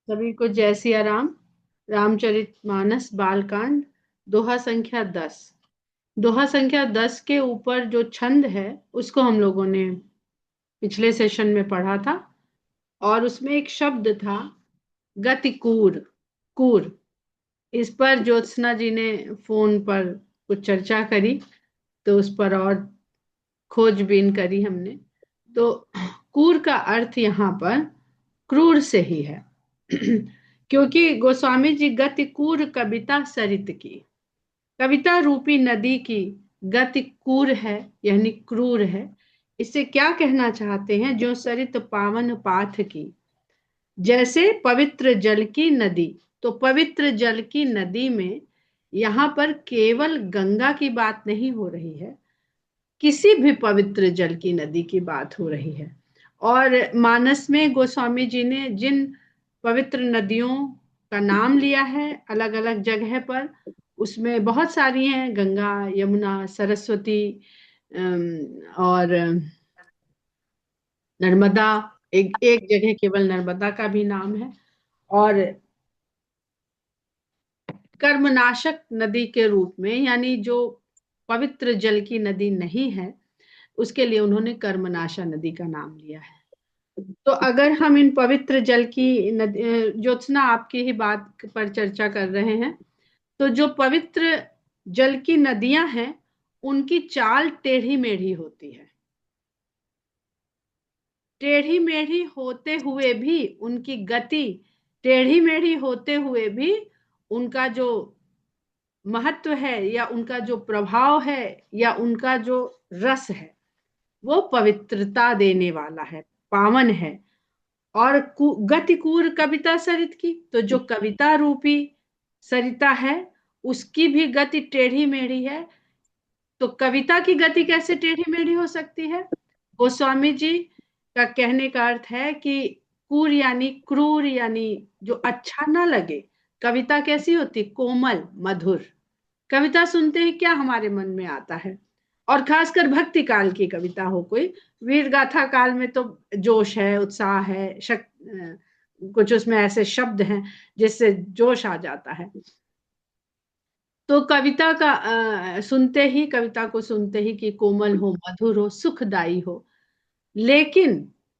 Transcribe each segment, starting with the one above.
सभी को जय सिया राम। रामचरितमानस बालकांड, दोहा संख्या 10। दोहा संख्या 10 के ऊपर जो छंद है उसको हम लोगों ने पिछले सेशन में पढ़ा था, और उसमें एक शब्द था गतिकूर। कूर, इस पर ज्योत्सना जी ने फोन पर कुछ चर्चा करी, तो उस पर और खोजबीन करी हमने। तो कूर का अर्थ यहाँ पर क्रूर से ही है। क्योंकि गोस्वामी जी गति कूर कविता सरित की, कविता रूपी नदी की गति कूर है, यानी क्रूर है। इससे क्या कहना चाहते हैं? जो सरित पावन पाथ की, जैसे पवित्र जल की नदी। तो पवित्र जल की नदी में यहाँ पर केवल गंगा की बात नहीं हो रही है, किसी भी पवित्र जल की नदी की बात हो रही है। और मानस में गोस्वामी जी ने जिन पवित्र नदियों का नाम लिया है अलग अलग जगह पर, उसमें बहुत सारी हैं, गंगा, यमुना, सरस्वती, और नर्मदा। एक एक जगह केवल नर्मदा का भी नाम है। और कर्मनाशक नदी के रूप में, यानी जो पवित्र जल की नदी नहीं है, उसके लिए उन्होंने कर्मनाशा नदी का नाम लिया है। तो अगर हम इन पवित्र जल की नदी, ज्योत्सना आपकी ही बात पर चर्चा कर रहे हैं, तो जो पवित्र जल की नदियां हैं उनकी चाल टेढ़ी मेढ़ी होती है। टेढ़ी मेढ़ी होते हुए भी उनकी गति, टेढ़ी मेढ़ी होते हुए भी उनका जो महत्व है, या उनका जो प्रभाव है, या उनका जो रस है, वो पवित्रता देने वाला है, पावन है। और गतिकूर कविता सरित की, तो जो कविता रूपी सरिता है उसकी भी गति टेढ़ी मेढ़ी है। तो कविता की गति कैसे टेढ़ी मेढ़ी हो सकती है? गोस्वामी जी का कहने का अर्थ है कि कूर यानी क्रूर, यानी जो अच्छा ना लगे। कविता कैसी होती? कोमल, मधुर। कविता सुनते ही क्या हमारे मन में आता है? और खासकर भक्ति काल की कविता हो कोई, वीर गाथा काल में तो जोश है, उत्साह है, कुछ उसमें ऐसे शब्द हैं जिससे जोश आ जाता है। तो कविता का सुनते ही, कविता को सुनते ही कि कोमल हो, मधुर हो, सुखदाई हो। लेकिन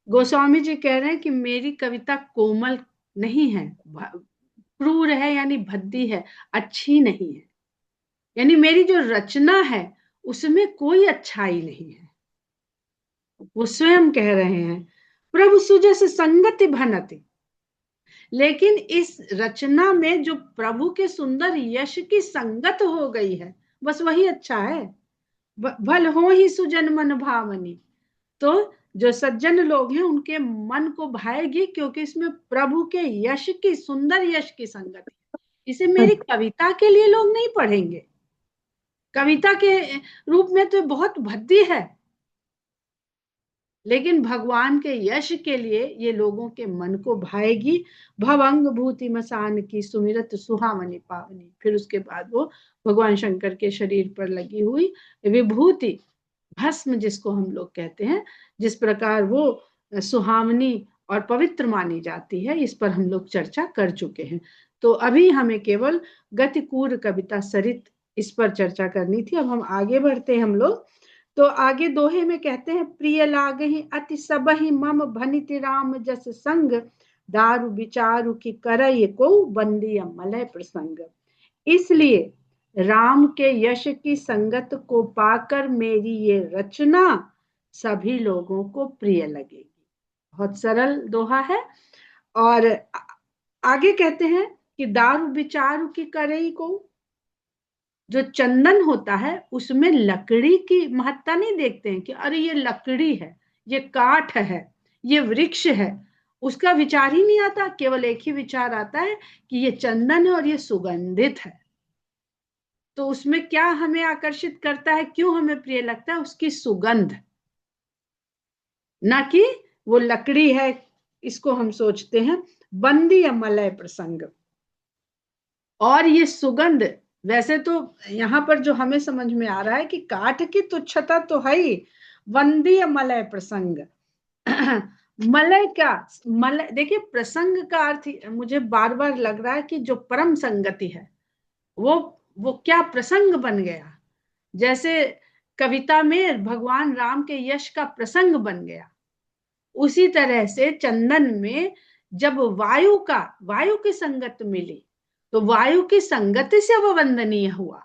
गोस्वामी जी कह रहे हैं कि मेरी कविता कोमल नहीं है, क्रूर है, यानी भद्दी है, अच्छी नहीं है। यानी मेरी जो रचना है उसमें कोई अच्छाई नहीं है। वो स्वयं कह रहे हैं, प्रभु सुजस संगति भनति। लेकिन इस रचना में जो प्रभु के सुंदर यश की संगत हो गई है, बस वही अच्छा है। भल हो ही सुजन मन भावनी। तो जो सज्जन लोग हैं उनके मन को भाएगी, क्योंकि इसमें प्रभु के यश की, सुंदर यश की संगति है। इसे मेरी कविता के लिए लोग नहीं पढ़ेंगे, कविता के रूप में तो बहुत भद्दी है, लेकिन भगवान के यश के लिए ये लोगों के मन को भाएगी। भवंग भूति मसान की सुमिरत सुहावनी पावनी। फिर उसके बाद वो भगवान शंकर के शरीर पर लगी हुई विभूति, भस्म जिसको हम लोग कहते हैं, जिस प्रकार वो सुहावनी और पवित्र मानी जाती है, इस पर हम लोग चर्चा कर चुके हैं। तो अभी हमें केवल गतिकूर कविता सरित, इस पर चर्चा करनी थी। अब हम आगे बढ़ते हैं हम लोग। तो आगे दोहे में कहते हैं, प्रिय लागहि अति सबहि मम भनित राम जस संग, दारु विचारु की करय को बंदी मलय प्रसंग। इसलिए राम के यश की संगत को पाकर मेरी ये रचना सभी लोगों को प्रिय लगेगी। बहुत सरल दोहा है। और आगे कहते हैं कि दारु विचारु की करई को, जो चंदन होता है उसमें लकड़ी की महत्ता नहीं देखते हैं कि अरे ये लकड़ी है, ये काठ है, ये वृक्ष है, उसका विचार ही नहीं आता। केवल एक ही विचार आता है कि ये चंदन है और ये सुगंधित है। तो उसमें क्या हमें आकर्षित करता है, क्यों हमें प्रिय लगता है? उसकी सुगंध, ना कि वो लकड़ी है, इसको हम सोचते हैं। बंदी या मलय प्रसंग, और ये सुगंध, वैसे तो यहाँ पर जो हमें समझ में आ रहा है कि काठ की तुच्छता तो है ही, वंदी मलय प्रसंग। मलय क्या, मलय देखिए प्रसंग का अर्थ मुझे बार बार लग रहा है कि जो परम संगति है वो वो क्या प्रसंग बन गया। जैसे कविता में भगवान राम के यश का प्रसंग बन गया, उसी तरह से चंदन में जब वायु की संगत मिली तो वायु की संगति से वो वंदनीय हुआ।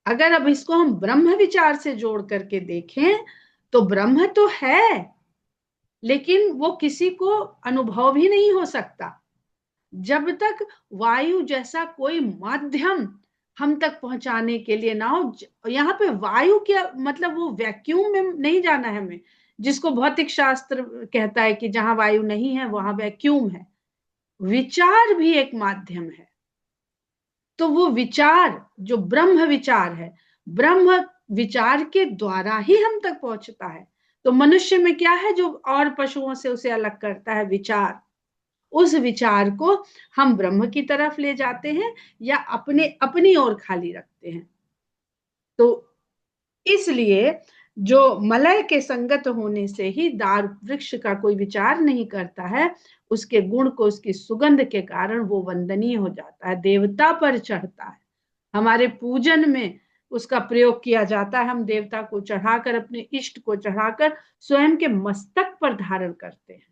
अगर अब इसको हम ब्रह्म विचार से जोड़ करके देखें तो ब्रह्म तो है, लेकिन वो किसी को अनुभव भी नहीं हो सकता जब तक वायु जैसा कोई माध्यम हम तक पहुंचाने के लिए ना हो। यहाँ पे वायु क्या मतलब, वो वैक्यूम में नहीं जाना है हमें, जिसको भौतिक शास्त्र कहता है कि जहां वायु नहीं है वहां वैक्यूम है। विचार भी एक माध्यम है, तो वो विचार जो ब्रह्म विचार है, ब्रह्म विचार के द्वारा ही हम तक पहुंचता है। तो मनुष्य में क्या है जो और पशुओं से उसे अलग करता है? विचार। उस विचार को हम ब्रह्म की तरफ ले जाते हैं या अपने अपनी ओर खाली रखते हैं। तो इसलिए जो मलय के संगत होने से ही दार वृक्ष का कोई विचार नहीं करता है, उसके गुण को, उसकी सुगंध के कारण वो वंदनीय हो जाता है, देवता पर चढ़ता है। हमारे पूजन में उसका प्रयोग किया जाता है। हम देवता को चढ़ाकर, अपने इष्ट को चढ़ाकर स्वयं के मस्तक पर धारण करते हैं।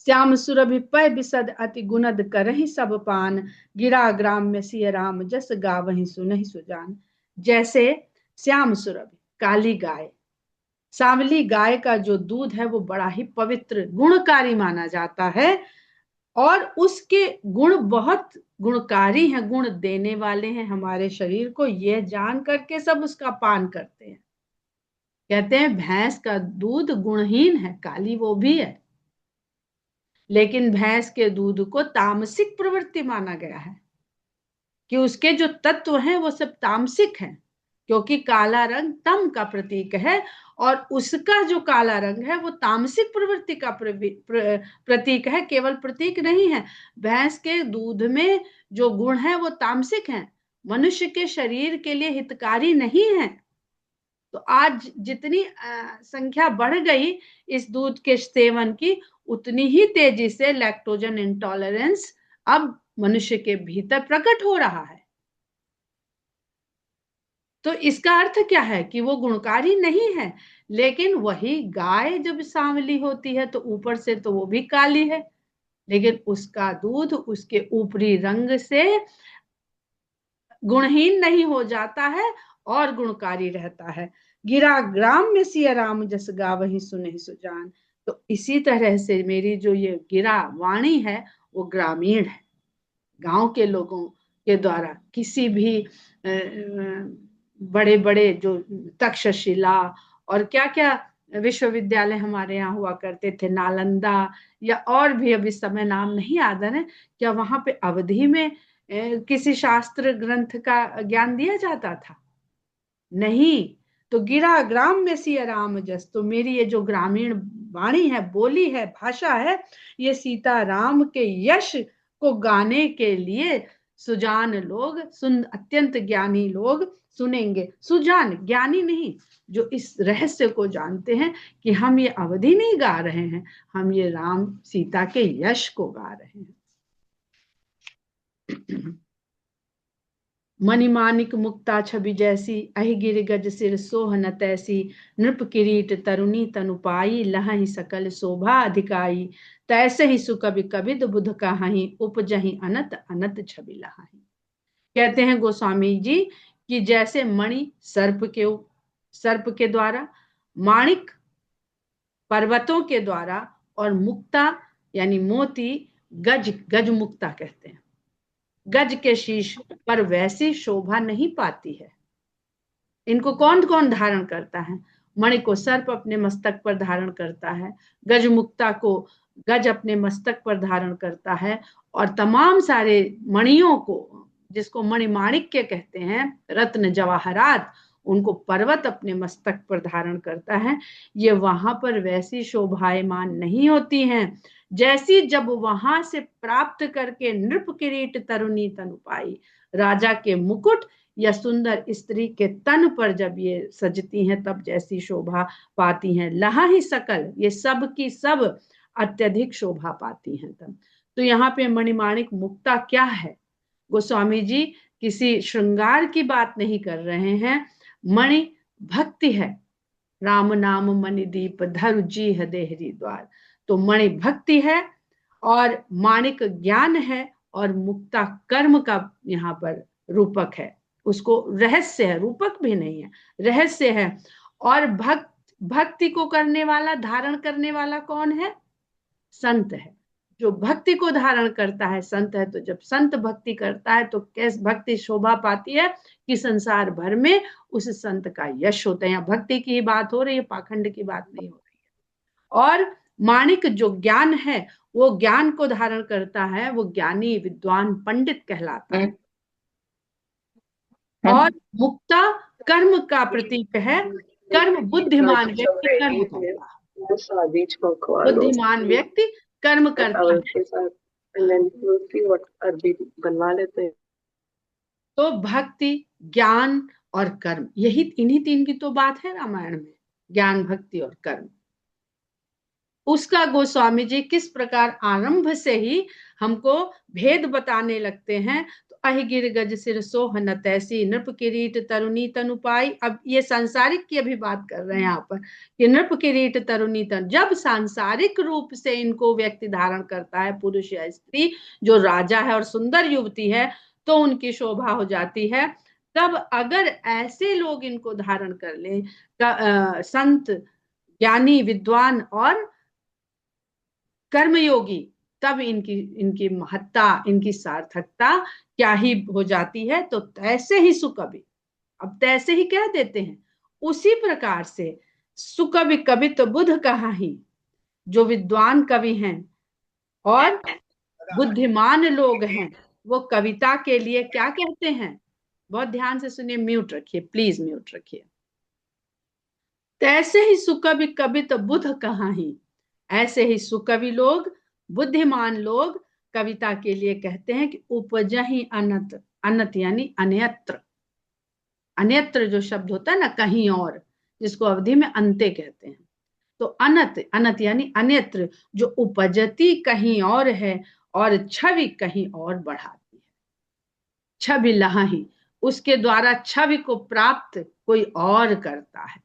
श्याम सुरभि पय बिसद अति गुणद करहि सब पान, गिरा ग्राम में सिय राम जस गावहि सुनहि सुजान। जैसे श्याम सुरभि काली गाय, सांवली गाय का जो दूध है वो बड़ा ही पवित्र गुणकारी माना जाता है, और उसके गुण बहुत गुणकारी हैं, गुण देने वाले हैं हमारे शरीर को, यह जान करके सब उसका पान करते हैं। कहते हैं भैंस का दूध गुणहीन है, काली वो भी है, लेकिन भैंस के दूध को तामसिक प्रवृत्ति माना गया है कि उसके जो तत्व हैं वो सब तामसिक हैं, क्योंकि काला रंग तम का प्रतीक है, और उसका जो काला रंग है वो तामसिक प्रवृत्ति का प्रतीक है, केवल प्रतीक नहीं है। भैंस के दूध में जो गुण है वो तामसिक हैं, मनुष्य के शरीर के लिए हितकारी नहीं है। तो आज जितनी संख्या बढ़ गई इस दूध के सेवन की, उतनी ही तेजी से लैक्टोजन इंटॉलरेंस अब मनुष्य के भीतर प्रकट हो रहा है। तो इसका अर्थ क्या है कि वो गुणकारी नहीं है, लेकिन वही गाय जब सांवली होती है तो ऊपर से तो वो भी काली है, लेकिन उसका दूध उसके ऊपरी रंग से गुणहीन नहीं हो जाता है और गुणकारी रहता है। गिरा ग्राम में सिया राम जस गावहि सुनहि सुजान। तो इसी तरह से मेरी जो ये गिरा वाणी है वो ग्रामीण है, गांव के लोगों के द्वारा। किसी भी बड़े बड़े जो तक्षशिला और क्या क्या विश्वविद्यालय हमारे यहाँ हुआ करते थे, नालंदा या और भी, अभी समय नाम नहीं याद है, क्या वहां पे अवधि में किसी शास्त्र ग्रंथ का ज्ञान दिया जाता था? नहीं। तो गिरा ग्राम में सिया राम जस, तो मेरी ये जो ग्रामीण वाणी है, बोली है, भाषा है, ये सीता राम के यश को गाने के लिए सुजान लोग, अत्यंत ज्ञानी लोग सुनेंगे। सुजान ज्ञानी नहीं, जो इस रहस्य को जानते हैं कि हम ये अवधि नहीं गा रहे हैं, हम ये राम सीता के यश को गा रहे हैं। मणिमानिक मुक्ता छवि जैसी, अहिगिर गज सिर सोहन तैसी, नृप किरीट तरुणी तनुपाई, लहहि सकल शोभा अधिकाई, तैसे ही सुकवि कविद बुध कहाही, उपजहि अनत अनत छवि लहाही। कहते हैं गोस्वामी जी कि जैसे मणि सर्प के द्वारा, माणिक पर्वतों के द्वारा, और मुक्ता यानी मोती गज मुक्ता कहते हैं, गज के शीश पर वैसी शोभा नहीं पाती है। इनको कौन कौन धारण करता है? मणि को सर्प अपने मस्तक पर धारण करता है, गज मुक्ता को गज अपने मस्तक पर धारण करता है, और तमाम सारे मणियों को, जिसको मणिमाणिक्य कहते हैं, रत्न जवाहरात, उनको पर्वत अपने मस्तक पर धारण करता है। ये वहां पर वैसी शोभायमान नहीं होती हैं जैसी जब वहां से प्राप्त करके नृप किरीट तरुणी तनु पाई, राजा के मुकुट या सुंदर स्त्री के तन पर जब ये सजती हैं तब जैसी शोभा पाती हैं। लहा ही सकल, ये सब की सब अत्यधिक शोभा पाती हैं तब। तो यहाँ पे मणिमाणिक मुक्ता क्या है, गोस्वामी जी किसी श्रृंगार की बात नहीं कर रहे हैं। मणि भक्ति है, राम नाम मणि दीप धरु जी है देहरी द्वार। तो मणि भक्ति है और माणिक ज्ञान है और मुक्ता कर्म का यहाँ पर रूपक है। उसको रहस्य है, रूपक भी नहीं है, रहस्य है। और भक्ति को करने वाला, धारण करने वाला कौन है? संत है। जो भक्ति को धारण करता है संत है। तो जब संत भक्ति करता है तो कैसे भक्ति शोभा पाती है कि संसार भर में उस संत का यश होता है। यहाँ भक्ति की बात हो रही है, पाखंड की बात नहीं हो रही है। और माणिक जो ज्ञान है वो ज्ञान को धारण करता है, वो ज्ञानी विद्वान पंडित कहलाता है। और मुक्ता कर्म का प्रतीक है। कर्म बुद्धिमान व्यक्ति कर्म करता है, बुद्धिमान व्यक्ति कर्म करता है। बनवा लेते हैं। तो भक्ति, ज्ञान और कर्म, यही इन्हीं तीन की तो बात है रामायण में, ज्ञान, भक्ति और कर्म। उसका गोस्वामी जी किस प्रकार आरंभ से ही हमको भेद बताने लगते हैं। तो अहिगिर गज सिर सोह न तैसी, नृप किरीट तरुणी तनु पाई। अब ये सांसारिक की अभी बात कर रहे हैं यहाँ पर कि नृप किरीट तरुणी तनु, जब सांसारिक रूप से इनको व्यक्ति धारण करता है, पुरुष या स्त्री, जो राजा है और सुंदर युवती है, तो उनकी शोभा हो जाती है। तब अगर ऐसे लोग इनको धारण कर ले, संत, ज्ञानी, विद्वान और कर्मयोगी, तब इनकी महत्ता, इनकी सार्थकता क्या ही हो जाती है। तो तैसे ही सुकवि, अब तैसे ही कह देते हैं, उसी प्रकार से सुकवि, कवि तो बुध कहा ही, जो विद्वान कवि हैं और बुद्धिमान लोग हैं, वो कविता के लिए क्या कहते हैं? बहुत ध्यान से सुनिए, म्यूट रखिए प्लीज, म्यूट रखिए। तैसे ही सुकवि कवि तो बुध कहा ही, ऐसे ही सुकवि लोग, बुद्धिमान लोग कविता के लिए कहते हैं कि उपजहि अनत, अनत यानी अन्यत्र, अन्यत्र जो शब्द होता है ना, कहीं और, जिसको अवधि में अंते कहते हैं। तो अनत, अनत यानी अन्यत्र, जो उपजती कहीं और है और छवि कहीं और बढ़ाती है। छवि लहाही, उसके द्वारा छवि को प्राप्त कोई और करता है।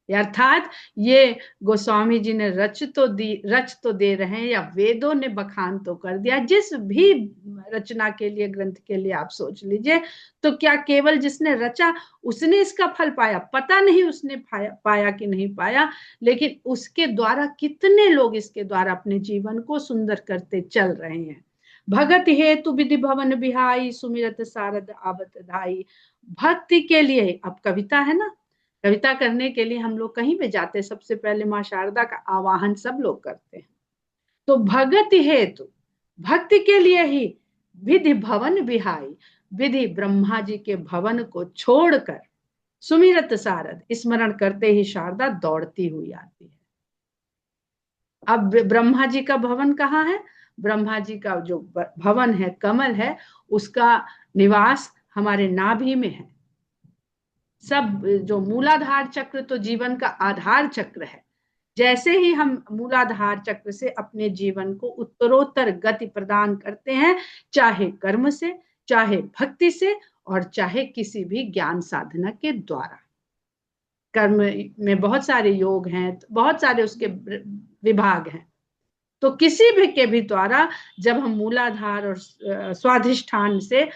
अर्थात ये गोस्वामी जी ने रच तो दे रहे हैं, या वेदों ने बखान तो कर दिया। जिस भी रचना के लिए, ग्रंथ के लिए आप सोच लीजिए, तो क्या केवल जिसने रचा उसने इसका फल पाया? पता नहीं उसने पाया कि नहीं पाया, लेकिन उसके द्वारा कितने लोग इसके द्वारा अपने जीवन को सुंदर करते चल रहे हैं। भगत हेतु विधि भवन बिहाई, सुमिरत सारद आवत धाई। भक्ति के लिए, अब कविता है ना, कविता करने के लिए हम लोग कहीं पे जाते, सबसे पहले माँ शारदा का आवाहन सब लोग करते हैं। तो भगत हेतु, भक्ति के लिए ही विधि भवन बिहाई, विधि ब्रह्मा जी के भवन को छोड़कर सुमिरत सारद, स्मरण करते ही शारदा दौड़ती हुई आती है। अब ब्रह्मा जी का भवन कहाँ है? ब्रह्मा जी का जो भवन है, कमल है, उसका निवास हमारे नाभि में है। सब जो मूलाधार चक्र तो जीवन का आधार चक्र है। जैसे ही हम मूलाधार चक्र से अपने जीवन को उत्तरोत्तर गति प्रदान करते हैं, चाहे कर्म से, चाहे भक्ति से, और चाहे किसी भी ज्ञान साधना के द्वारा। कर्म में बहुत सारे योग हैं, बहुत सारे उसके विभाग हैं। तो किसी भी के भी द्वारा जब हम मूलाधार और स्वाधिष्ठान से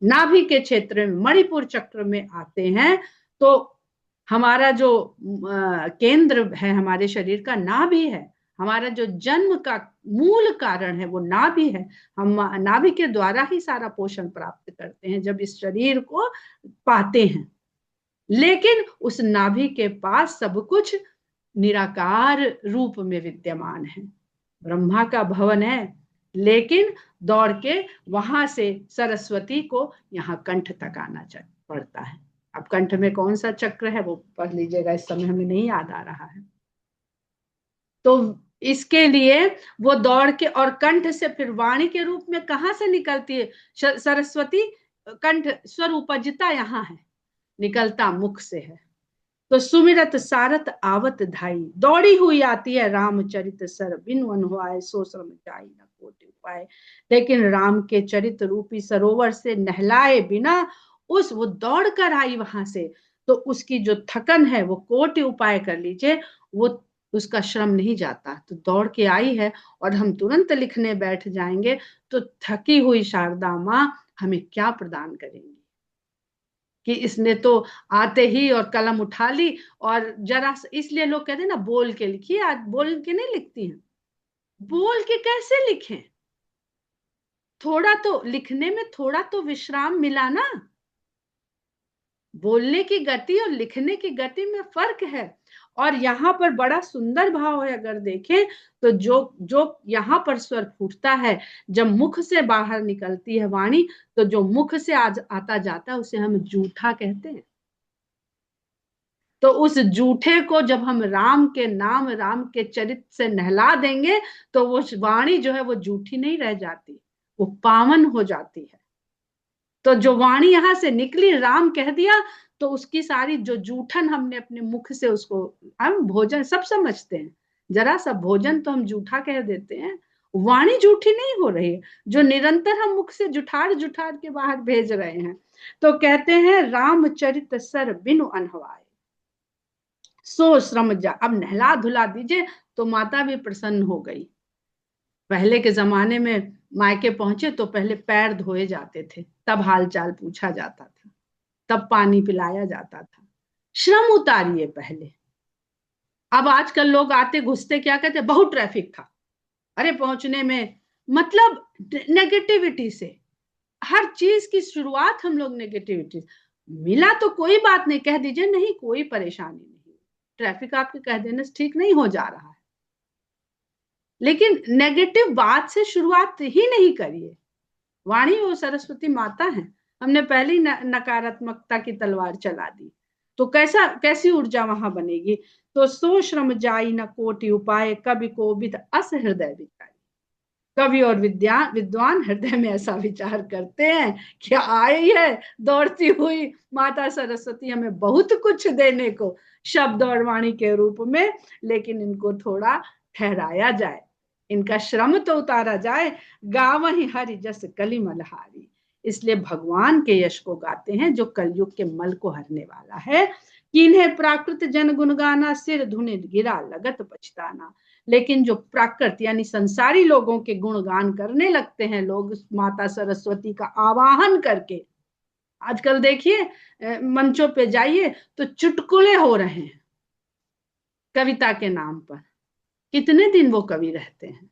नाभि के क्षेत्र में, मणिपुर चक्र में आते हैं, तो हमारा जो केंद्र है हमारे शरीर का, नाभि है। हमारा जो जन्म का मूल कारण है वो नाभि है। हम नाभि के द्वारा ही सारा पोषण प्राप्त करते हैं जब इस शरीर को पाते हैं। लेकिन उस नाभि के पास सब कुछ निराकार रूप में विद्यमान है। ब्रह्मा का भवन है, लेकिन दौड़ के वहां से सरस्वती को यहाँ कंठ तक आना पड़ता है। अब कंठ में कौन सा चक्र है वो पढ़ लीजिएगा, इस समय हमें नहीं याद आ रहा है। तो इसके लिए वो दौड़ के, और कंठ से फिर वाणी के रूप में कहां से निकलती है सरस्वती? कंठ स्वर उपजता यहाँ है, निकलता मुख से है। तो सुमिरत सारथ आवत धाई, दौड़ी हुई आती है रामचरित सर, बिनु अनहुआए सो श्रम जाई न कोटि उपाय। लेकिन राम के चरित रूपी सरोवर से नहलाए बिना उस वो दौड़ कर आई वहां से, तो उसकी जो थकन है वो कोटि उपाय कर लीजिए, वो उसका श्रम नहीं जाता। तो दौड़ के आई है और हम तुरंत लिखने बैठ जाएंगे तो थकी हुई शारदा माँ हमें क्या प्रदान करेंगी कि इसने तो आते ही और कलम उठा ली। और जरा इसलिए लोग कहते हैं ना बोल के लिखिए, आज बोल के नहीं लिखती हैं। बोल के कैसे लिखें, थोड़ा तो लिखने में थोड़ा तो विश्राम मिला ना। बोलने की गति और लिखने की गति में फर्क है। और यहाँ पर बड़ा सुंदर भाव है, अगर देखें तो जो जो यहाँ पर स्वर फूटता है, जब मुख से बाहर निकलती है वाणी, तो जो मुख से आज आता जाता है उसे हम जूठा कहते हैं। तो उस जूठे को जब हम राम के नाम, राम के चरित्र से नहला देंगे, तो वो वाणी जो है वो जूठी नहीं रह जाती, वो पावन हो जाती है। तो जो वाणी यहां से निकली, राम कह दिया, तो उसकी सारी जो जूठन हमने अपने मुख से उसको, हम भोजन सब समझते हैं, जरा सा भोजन तो हम जूठा कह देते हैं, वाणी जूठी नहीं हो रही है, जो निरंतर हम मुख से जुठार जुठार के बाहर भेज रहे हैं। तो कहते हैं रामचरित सर बिनु अनहवाए सो श्रम जा। अब नहला धुला दीजिए तो माता भी प्रसन्न हो गई। पहले के जमाने में मायके पहुंचे तो पहले पैर धोए जाते थे, तब हालचाल पूछा जाता था, तब पानी पिलाया जाता था, श्रम उतारिए पहले। अब आजकल लोग आते घुसते क्या कहते, बहुत ट्रैफिक था, अरे पहुंचने में, मतलब नेगेटिविटी से हर चीज की शुरुआत हम लोग नेगेटिविटी। मिला तो कोई बात नहीं, कह दीजिए नहीं कोई परेशानी नहीं, ट्रैफिक आपके कह देने से ठीक नहीं हो जा रहा है, लेकिन नेगेटिव बात से शुरुआत ही नहीं करिए। वाणी वो सरस्वती माता है, हमने पहले ही नकारात्मकता की तलवार चला दी, तो कैसी ऊर्जा वहां बनेगी। तो सो श्रम जाई न कोटि उपाय, कवि कोविद अस हृदय विचारी। कवि और विद्वान हृदय में ऐसा विचार करते हैं कि आई है दौड़ती हुई माता सरस्वती हमें बहुत कुछ देने को, शब्द और वाणी के रूप में, लेकिन इनको थोड़ा ठहराया जाए, इनका श्रम तो उतारा जाए। गावहि हरि जस कलि मलहारी, इसलिए भगवान के यश को गाते हैं जो कलयुग के मल को हरने वाला है। किन्हें प्राकृत जन गुणगाना, सिर धुनि गिरा लगत पछताना। लेकिन जो प्राकृत यानी संसारी लोगों के गुणगान करने लगते हैं लोग माता सरस्वती का आवाहन करके, आजकल देखिए मंचों पे जाइए तो चुटकुले हो रहे हैं कविता के नाम पर, कितने दिन वो कवि रहते हैं,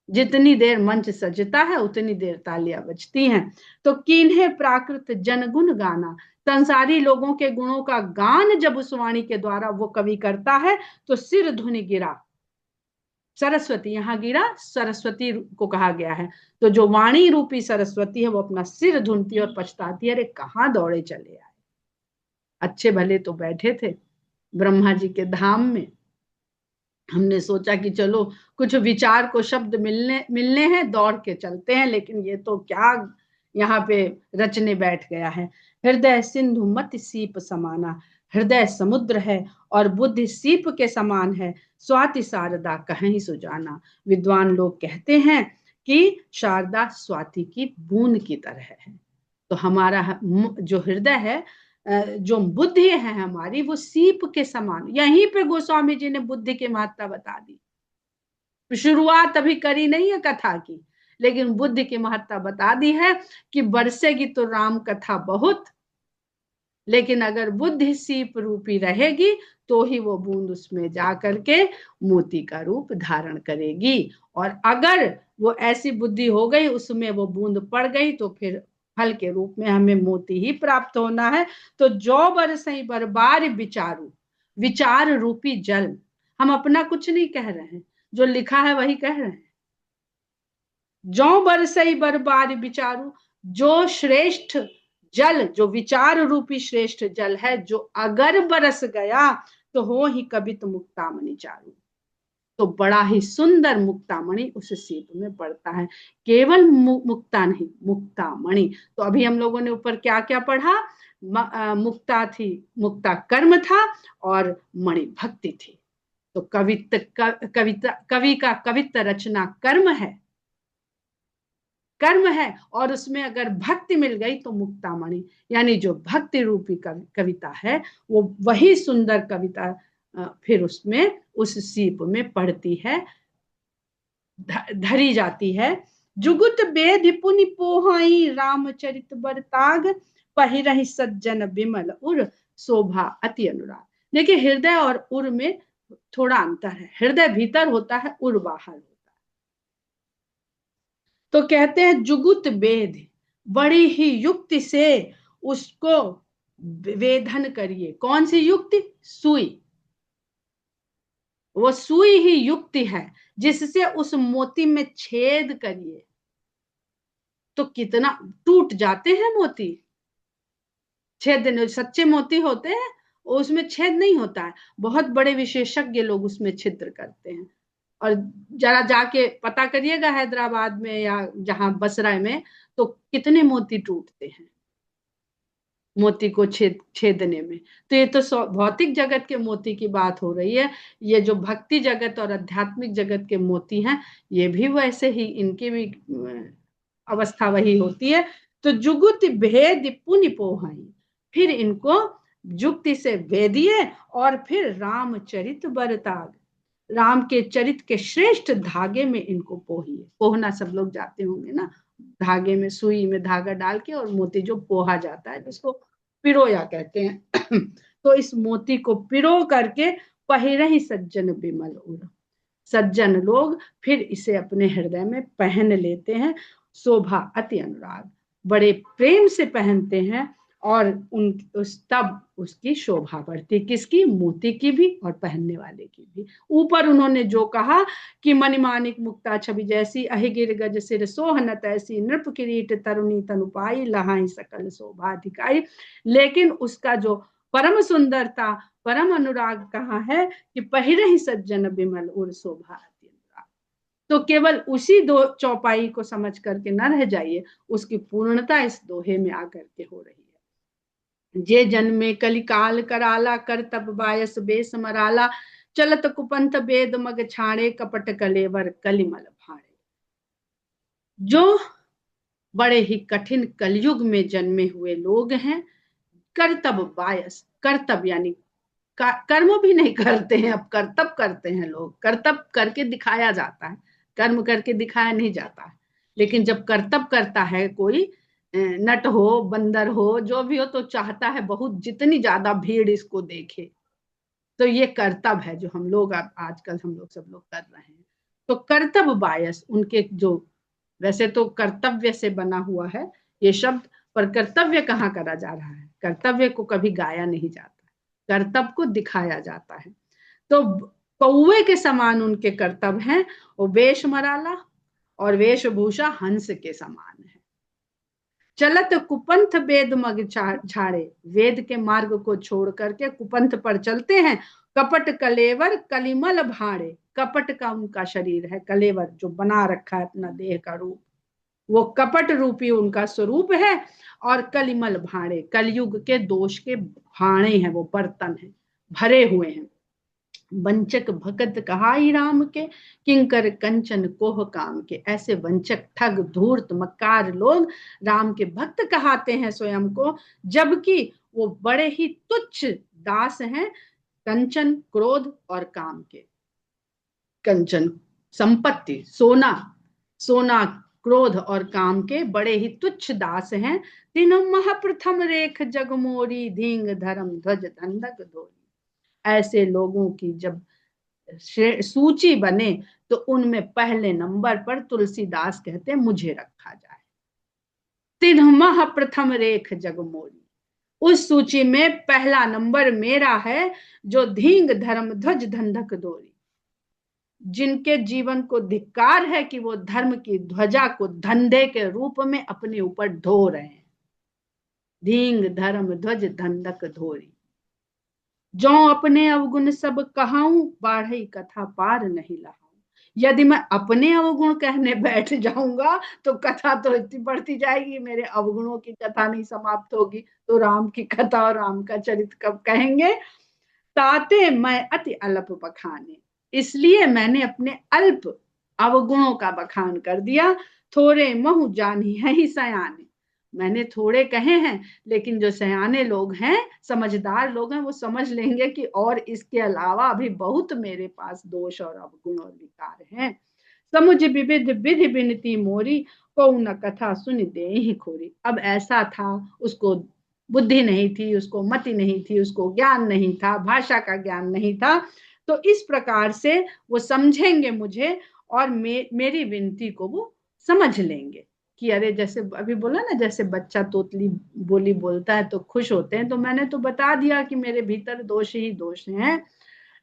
जितनी देर मंच सजता है उतनी देर तालियां बजती हैं। तो किन्हें प्राकृत जनगुण गाना, संसारी लोगों के गुणों का गान जब उस वाणी के द्वारा वो कवि करता है, तो सिर धुनि गिरा, सरस्वती यहाँ गिरा, सरस्वती को कहा गया है, तो जो वाणी रूपी सरस्वती है वो अपना सिर धुनती और पछताती है, अरे कहाँ दौड़े चले आए, अच्छे भले तो बैठे थे ब्रह्मा जी के धाम में, हमने सोचा कि चलो कुछ विचार को शब्द मिलने हैं, दौड़ के चलते हैं, लेकिन ये तो क्या यहाँ पे रचने बैठ गया है। हृदय सिंधु मति सीप समाना, हृदय समुद्र है और बुद्धि सीप के समान है, स्वाति शारदा कहीं सुजाना। विद्वान लोग कहते हैं कि शारदा स्वाति की बूंद की तरह है। तो हमारा जो हृदय है, जो बुद्धि है हमारी, वो सीप के समान। यहीं पे गोस्वामी जी ने बुद्धि की महत्ता बता दी, शुरुआत अभी करी नहीं है कथा की, लेकिन बुद्धि की महत्ता बता दी है कि बरसेगी तो राम कथा बहुत, लेकिन अगर बुद्धि सीप रूपी रहेगी तो ही वो बूंद उसमें जा करके मोती का रूप धारण करेगी। और अगर वो ऐसी बुद्धि हो गई, उसमें वो बूंद पड़ गई, तो फिर फल के रूप में हमें मोती ही प्राप्त होना है। तो जो बरसई बरबार विचारू, विचार रूपी जल, हम अपना कुछ नहीं कह रहे हैं, जो लिखा है वही कह रहे हैं। जो बरसई बरबार विचारू, जो श्रेष्ठ जल, जो विचार रूपी श्रेष्ठ जल है, जो अगर बरस गया तो हो ही कवित मुक्तामणि चारू। तो बड़ा ही सुंदर मुक्तामणि उस सीप में पड़ता है। केवल मुक्ता नहीं, मुक्तामणि। तो अभी हम लोगों ने ऊपर क्या क्या पढ़ा? मुक्ता थी, मुक्ता कर्म था, और मणि भक्ति थी। तो कविता कवि का कवित्व रचना कर्म है, कर्म है, और उसमें अगर भक्ति मिल गई तो मुक्तामणि, यानी जो भक्ति रूपी कविता है वो वही सुंदर कविता फिर उसमें उस सीप में पढ़ती है, धरी जाती है। जुगुत बेद पुनि पोहाई रामचरित बरताग, पहिरहि सज्जन बिमल उर शोभा अति अनुराग। देखिए, हृदय और उर में थोड़ा अंतर है। हृदय भीतर होता है, उर बाहर होता है। तो कहते हैं जुगुत बेद, बड़ी ही युक्ति से उसको वेधन करिए। कौन सी युक्ति? सुई। वो सुई ही युक्ति है जिससे उस मोती में छेद करिए। तो कितना टूट जाते हैं मोती, छेद सच्चे मोती होते हैं, उसमें छेद नहीं होता है। बहुत बड़े विशेषज्ञ लोग उसमें छिद्र करते हैं। और जरा जाके पता करिएगा हैदराबाद में या जहां बसरा में, तो कितने मोती टूटते हैं मोती को छेदने में। तो ये तो भौतिक जगत के मोती की बात हो रही है। ये जो भक्ति जगत और आध्यात्मिक जगत के मोती हैं, ये भी वैसे ही, इनकी भी अवस्था वही होती है। तो जुगुत भेद पुनि पोहाई, फिर इनको जुक्ति से भेदिए, और फिर रामचरित बरताग, राम के चरित के श्रेष्ठ धागे में इनको पोहिए। पोहना सब लोग जाते होंगे ना, धागे में, सुई में धागा डाल के, और मोती जो पोहा जाता है जिसको पिरोया कहते हैं। तो इस मोती को पिरो करके पहिरहि सज्जन बिमल उर, सज्जन लोग फिर इसे अपने हृदय में पहन लेते हैं। शोभा अति अनुराग, बड़े प्रेम से पहनते हैं, और तब उसकी शोभा बढ़ती, किसकी? मोती की भी और पहनने वाले की भी। ऊपर उन्होंने जो कहा कि मणिमाणिक मुक्ता छवि जैसी, अहिगिर गज सिर सोहन तैसी, नृप किरीट तरुणी तनुपाई, लहाई सकल शोभा दिखाई। लेकिन उसका जो परम सुंदरता, परम अनुराग कहाँ है कि पहिरहि सज्जन बिमल उर शोभा अति अनुराग। तो केवल उसी दो चौपाई को समझ करके न रह जाइए, उसकी पूर्णता इस दोहे में आकर के हो रही है। जे जन्मे कलिकाल कराला, कर तब बायस बेस मराला, चलत कुपंथ वेद मग छाड़े, कपट कलेवर कलिमल भाड़े। जो बड़े ही कठिन कलयुग में जन्मे हुए लोग हैं, कर्तव्य बायस, कर्तव्य यानी कर्म भी नहीं करते हैं, अब कर्तव्य करते हैं लोग। कर्तव्य करके दिखाया जाता है, कर्म करके दिखाया नहीं जाता है। लेकिन जब कर्तव्य करता है कोई, नट हो, बंदर हो, जो भी हो, तो चाहता है बहुत, जितनी ज्यादा भीड़ इसको देखे। तो ये कर्तव्य है जो हम लोग आजकल हम लोग सब लोग कर रहे हैं। तो कर्तव्य बायस उनके जो, वैसे तो कर्तव्य से बना हुआ है ये शब्द, पर कर्तव्य कहाँ करा जा रहा है? कर्तव्य को कभी गाया नहीं जाता, कर्तव्य को दिखाया जाता है। तो कौवे के समान उनके कर्तव्य हैं। वो वेश मराला और वेशभूषा हंस के समान है। चलत कुपंथ वेद मग छाड़े, वेद के मार्ग को छोड़ करके कुपंथ पर चलते हैं। कपट कलेवर कलिमल भाड़े, कपट का उनका शरीर है, कलेवर जो बना रखा है अपना देह का रूप, वो कपट रूपी उनका स्वरूप है। और कलिमल भाड़े, कलयुग के दोष के भाड़े हैं, वो बर्तन हैं, भरे हुए हैं। वंचक भगत कहाई राम के, किंकर कंचन कोह काम के। ऐसे वंचक, ठग, धूर्त, मक्कार लोग राम के भक्त कहाते हैं स्वयं को, जबकि वो बड़े ही तुच्छ दास हैं कंचन, क्रोध और काम के। कंचन संपत्ति, सोना, सोना, क्रोध और काम के बड़े ही तुच्छ दास हैं। तीनों महाप्रथम रेख जगमोरी, धींग धर्म ध्वज धंधक धोरी। ऐसे लोगों की जब सूची बने तो उनमें पहले नंबर पर तुलसीदास कहते हैं मुझे रखा जाए। तिन्ह प्रथम रेख जगमोरी, उस सूची में पहला नंबर मेरा है, जो धींग धर्म ध्वज धंधक धोरी, जिनके जीवन को धिक्कार है कि वो धर्म की ध्वजा को धंधे के रूप में अपने ऊपर ढो रहे हैं। धींग धर्म ध्वज धंधक धोरी, जो अपने अवगुण सब कहाऊं, बाढ़ई कथा पार नहीं लहाऊं। यदि मैं अपने अवगुण कहने बैठ जाऊंगा तो कथा तो इतनी बढ़ती जाएगी, मेरे अवगुणों की कथा नहीं समाप्त होगी, तो राम की कथा और राम का चरित्र कब कहेंगे। ताते मैं अति अल्प बखाने, इसलिए मैंने अपने अल्प अवगुणों का बखान कर दिया। थोड़े महु जानी है ही सयाने, मैंने थोड़े कहे हैं, लेकिन जो सयाने लोग हैं, समझदार लोग हैं, वो समझ लेंगे कि और इसके अलावा भी बहुत मेरे पास दोष और अवगुण और विकार हैं। समुझ विविध विधि बिनती मोरी, को न कथा सुन दे ही खोरी। अब ऐसा था, उसको बुद्धि नहीं थी, उसको मति नहीं थी, उसको ज्ञान नहीं था, भाषा का ज्ञान नहीं था, तो इस प्रकार से वो समझेंगे मुझे और मेरी विनती को वो समझ लेंगे कि अरे, जैसे अभी बोला ना, जैसे बच्चा तोतली बोली बोलता है तो खुश होते हैं, तो मैंने तो बता दिया कि मेरे भीतर दोष ही दोष हैं,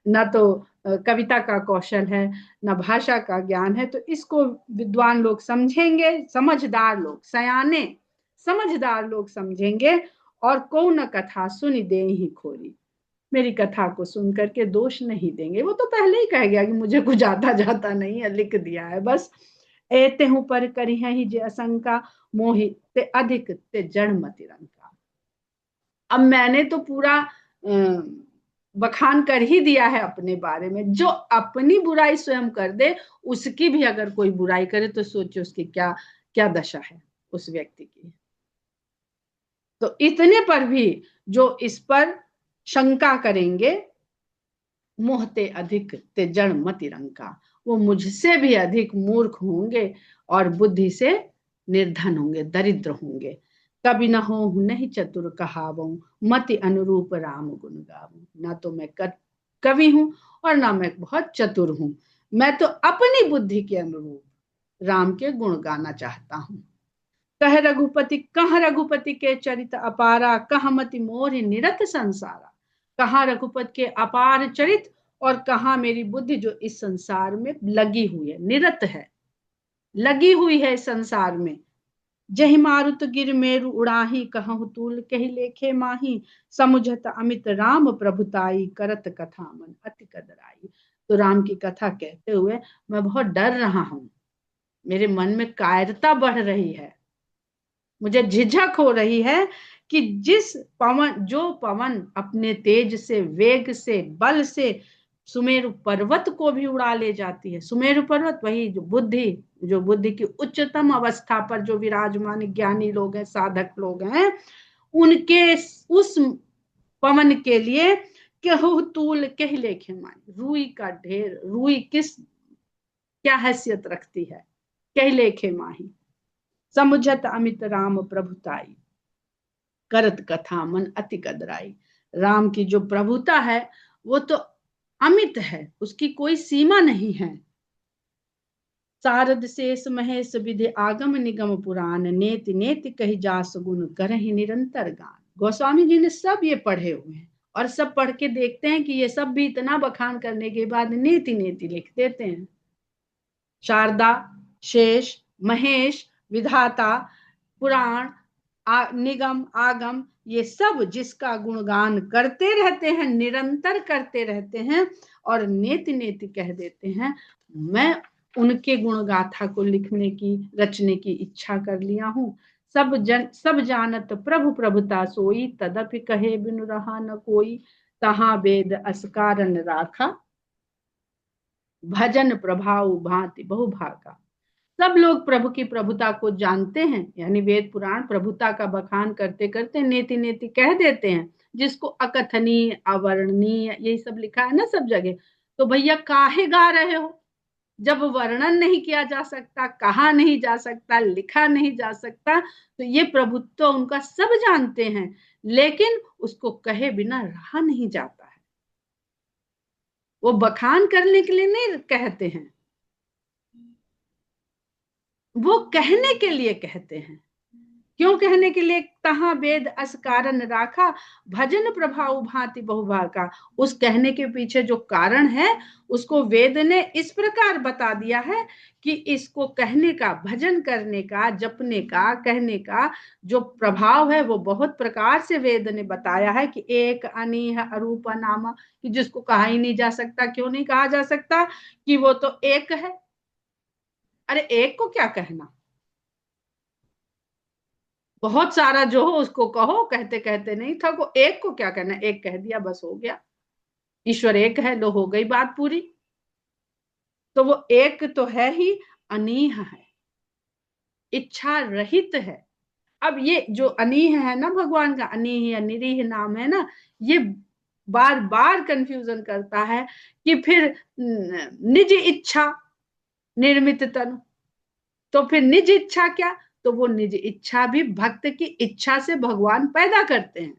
ना तो कविता का कौशल है, ना भाषा का ज्ञान है। तो इसको विद्वान लोग समझेंगे, समझदार लोग, सयाने समझदार लोग समझेंगे, और को न कथा सुन दे ही खोरी, मेरी कथा को सुन करके दोष नहीं देंगे। वो तो पहले ही कह गया कि मुझे कुछ आता जाता नहीं है, लिख दिया है बस। एते हूं पर करी है ही जे असंका, मोहि ते अधिक ते जड़ मति रंका। अब मैंने तो पूरा बखान कर ही दिया है अपने बारे में। जो अपनी बुराई स्वयं कर दे, उसकी भी अगर कोई बुराई करे तो सोचो उसकी क्या क्या दशा है उस व्यक्ति की। तो इतने पर भी जो इस पर शंका करेंगे, मोहते अधिक ते जड़ मति रंका, वो मुझसे भी अधिक मूर्ख होंगे और बुद्धि से निर्धन होंगे, दरिद्र होंगे। कभी न हो नहीं चतुर कहावो, मति अनुरूप राम गुण गावो। ना तो मैं कवि हूं और ना मैं बहुत चतुर हूं, मैं तो अपनी बुद्धि के अनुरूप राम के गुण गाना चाहता हूं। कह रघुपति कह रघुपति के चरित अपारा, कह मति मोर निरत संसारा। कहा रघुपति के अपार चरित, और कहा मेरी बुद्धि जो इस संसार में लगी हुई है, निरत है, लगी हुई है इस संसार में। जहि मारुत गिर मेरु उड़ाही, कहूँ तूल कही लेखे माही। समुझत अमित राम प्रभुताई, करत कथा मन अति कदराई। तो राम की कथा कहते हुए मैं बहुत डर रहा हूं, मेरे मन में कायरता बढ़ रही है, मुझे झिझक हो रही है कि जो पवन अपने तेज से, वेग से, बल से सुमेरु पर्वत को भी उड़ा ले जाती है। सुमेरु पर्वत वही जो बुद्धि की उच्चतम अवस्था पर जो विराजमान ज्ञानी लोग हैं, साधक लोग हैं, उनके उस पवन के लिए केहू तूल कह लेखे माई, रुई का ढेर, रुई क्या हैसियत रखती है, कह लेखे माही। समुझत अमित राम प्रभुताई, करत कथा मन अति कदराई। राम की जो प्रभुता है वो तो अमित है, उसकी कोई सीमा नहीं है। सारद शेष महेश विधि आगम निगम पुराण, नेति नेति कही जास गुण करहि निरंतर गान। गोस्वामी जी ने सब ये पढ़े हुए हैं, और सब पढ़ के देखते हैं कि ये सब भी इतना बखान करने के बाद नेति नेति लिख देते हैं। शारदा, शेष, महेश, विधाता, पुराण, निगम, आगम, ये सब जिसका गुणगान करते रहते हैं, निरंतर करते रहते हैं, और नेति नेति कह देते हैं। मैं उनके गुण गाथा को लिखने की, रचने की इच्छा कर लिया हूँ। सब जानत प्रभु प्रभुता सोई, तदपि कहे बिनु रहा न कोई। तहाँ वेद असकारण राखा, भजन प्रभाव भांति बहुभागा। सब लोग प्रभु की प्रभुता को जानते हैं, यानी वेद पुराण प्रभुता का बखान करते करते नेति नेति कह देते हैं, जिसको अकथनीय, अवर्णनीय, यही सब लिखा है ना सब जगह। तो भैया काहे गा रहे हो, जब वर्णन नहीं किया जा सकता, कहा नहीं जा सकता, लिखा नहीं जा सकता, तो ये प्रभुत्व उनका सब जानते हैं, लेकिन उसको कहे बिना रहा नहीं जाता है। वो बखान करने के लिए नहीं कहते हैं, वो कहने के लिए कहते हैं। क्यों कहने के लिए तहां वेद अस कारण राखा, भजन प्रभाव भांति बहुभा का। उस कहने के पीछे जो कारण है उसको वेद ने इस प्रकार बता दिया है कि इसको कहने का, भजन करने का, जपने का, कहने का जो प्रभाव है वो बहुत प्रकार से वेद ने बताया है कि एक अनीह अरूप नामा, कि जिसको कहा ही नहीं जा सकता। क्यों नहीं कहा जा सकता? कि वो तो एक है। अरे एक को क्या कहना, बहुत सारा जो हो उसको कहो, कहते कहते नहीं थको। एक को क्या कहना, एक कह दिया बस हो गया। ईश्वर एक है, लो हो गई बात पूरी। तो वो एक तो है ही, अनीह है, इच्छा रहित है। अब ये जो अनीह है ना, भगवान का अनीह या निरीह नाम है ना, ये बार बार कंफ्यूजन करता है कि फिर निज इच्छा निर्मित तनु, तो फिर निज इच्छा क्या? तो वो निज इच्छा भी भक्त की इच्छा से भगवान पैदा करते हैं।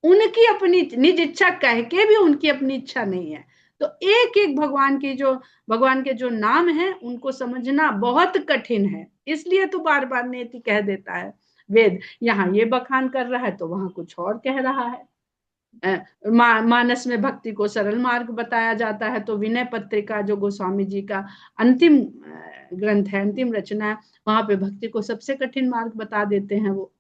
उनकी अपनी निज इच्छा कह के भी उनकी अपनी इच्छा नहीं है। तो एक एक भगवान की जो, भगवान के जो नाम है उनको समझना बहुत कठिन है। इसलिए तो बार बार नेति कह देता है वेद, यहाँ ये बखान कर रहा है तो वहां कुछ और कह रहा है। मानस में भक्ति को सरल मार्ग बताया जाता है, तो विनय पत्रिका जो गोस्वामी जी का अंतिम ग्रंथ है, अंतिम रचना है, वहां पे भक्ति को सबसे कठिन मार्ग बता देते हैं वो।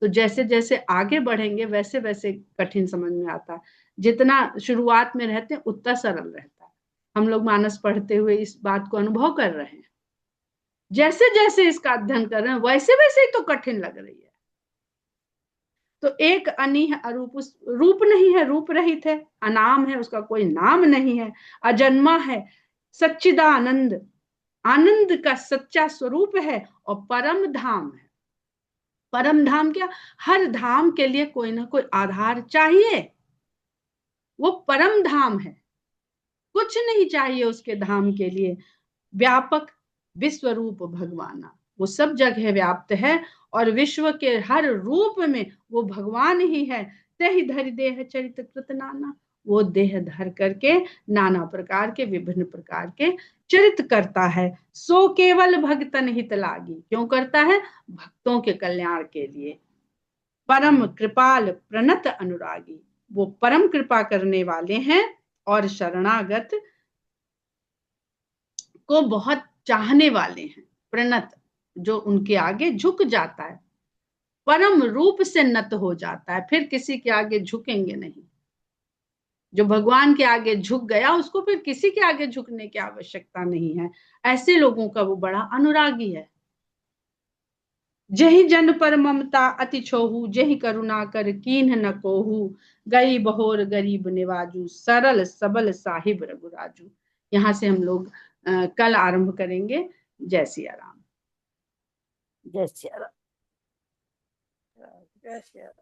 तो जैसे जैसे आगे बढ़ेंगे वैसे वैसे कठिन समझ में आता है। जितना शुरुआत में रहते हैं उतना सरल रहता है। हम लोग मानस पढ़ते हुए इस बात को अनुभव कर रहे हैं। जैसे जैसे इसका अध्ययन कर रहे हैं वैसे वैसे ही तो कठिन लग रही है। तो एक अनीह अरूप, उस रूप नहीं है, रूप रहित है, अनाम है, उसका कोई नाम नहीं है, अजन्मा है, सच्चिदानंद, आनंद का सच्चा स्वरूप है, और परम धाम है। परम धाम क्या? हर धाम के लिए कोई ना कोई आधार चाहिए, वो परम धाम है। कुछ नहीं चाहिए उसके धाम के लिए। व्यापक विश्वरूप भगवाना, वो सब जगह व्याप्त है, और विश्व के हर रूप में वो भगवान ही है। तहि धरि देह चरित कृत नाना, वो देह धर करके नाना प्रकार के, विभिन्न प्रकार के चरित करता है। सो केवल भक्तन हित लागी, क्यों करता है? भक्तों के कल्याण के लिए। परम कृपाल प्रणत अनुरागी, वो परम कृपा करने वाले हैं, और शरणागत को बहुत चाहने वाले हैं। प्रणत, जो उनके आगे झुक जाता है, परम रूप से नत हो जाता है, फिर किसी के आगे झुकेंगे नहीं। जो भगवान के आगे झुक गया उसको फिर किसी के आगे झुकने की आवश्यकता नहीं है। ऐसे लोगों का वो बड़ा अनुरागी है। जही जन पर ममता अति छोहू, जही करुणा कर कीन्ह न कोहू, गई बहोर गरीब निवाजू, सरल सबल साहिब रघुराजू। यहाँ से हम लोग कल आरंभ करेंगे। जय सिया राम। जय श्री राम। जय श्री राम।